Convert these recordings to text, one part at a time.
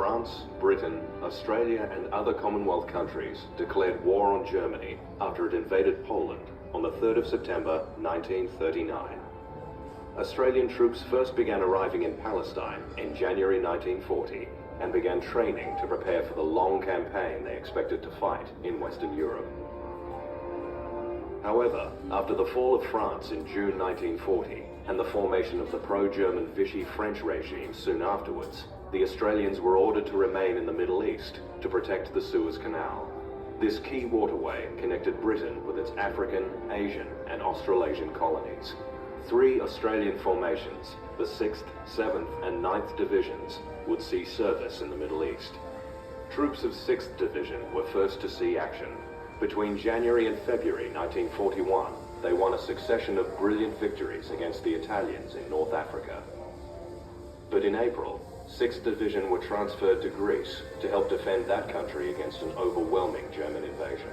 France, Britain, Australia and other Commonwealth countries declared war on Germany after it invaded Poland on the 3rd of September 1939. Australian troops first began arriving in Palestine in January 1940 and began training to prepare for the long campaign they expected to fight in Western Europe. However, after the fall of France in June 1940 and the formation of the pro-German Vichy French regime soon afterwards, the Australians were ordered to remain in the Middle East to protect the Suez Canal. This key waterway connected Britain with its African, Asian and Australasian colonies. 3 Australian formations, the 6th, 7th and 9th Divisions, would see service in the Middle East. Troops of 6th Division were first to see action. Between January and February 1941, they won a succession of brilliant victories against the Italians in North Africa. But in April, 6th Division were transferred to Greece to help defend that country against an overwhelming German invasion.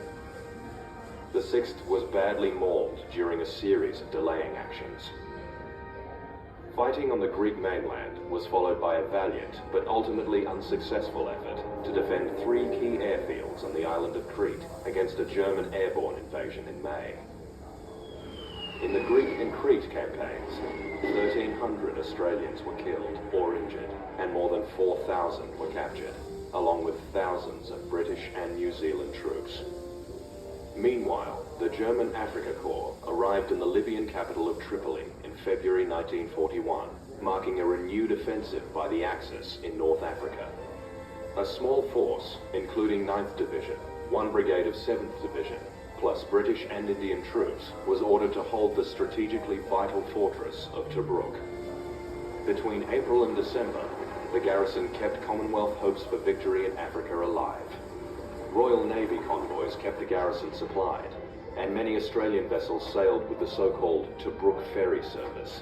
The 6th was badly mauled during a series of delaying actions. Fighting on the Greek mainland was followed by a valiant but ultimately unsuccessful effort to defend 3 key airfields on the island of Crete against a German airborne invasion in May. In the Greek and Crete campaigns, 1,300 Australians were killed or injured, and more than 4,000 were captured, along with thousands of British and New Zealand troops. Meanwhile, the German Africa Corps arrived in the Libyan capital of Tripoli in February 1941, marking a renewed offensive by the Axis in North Africa. A small force, including 9th Division, 1 brigade of 7th Division, plus British and Indian troops, was ordered to hold the strategically vital fortress of Tobruk. Between April and December, the garrison kept Commonwealth hopes for victory in Africa alive. Royal Navy convoys kept the garrison supplied, and many Australian vessels sailed with the so-called Tobruk ferry service.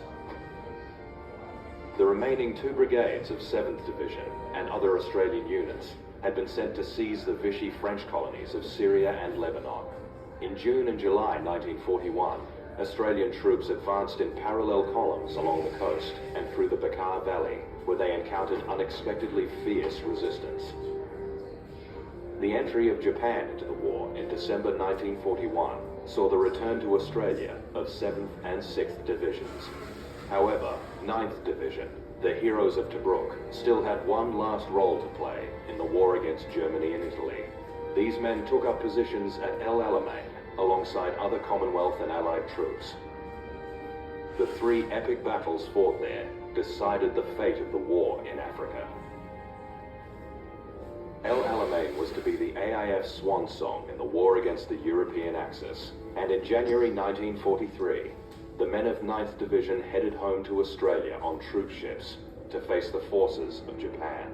The remaining 2 brigades of 7th Division and other Australian units had been sent to seize the Vichy French colonies of Syria and Lebanon. In June and July 1941, Australian troops advanced in parallel columns along the coast and through the Bekaa Valley, where they encountered unexpectedly fierce resistance. The entry of Japan into the war in December 1941 saw the return to Australia of 7th and 6th Divisions. However, 9th Division, the heroes of Tobruk, still had one last role to play in the war against Germany and Italy. These men took up positions at El Alamein alongside other Commonwealth and Allied troops. The 3 epic battles fought there decided the fate of the war in Africa. El Alamein was to be the AIF's swan song in the war against the European Axis, and in January 1943, the men of 9th Division headed home to Australia on troop ships to face the forces of Japan.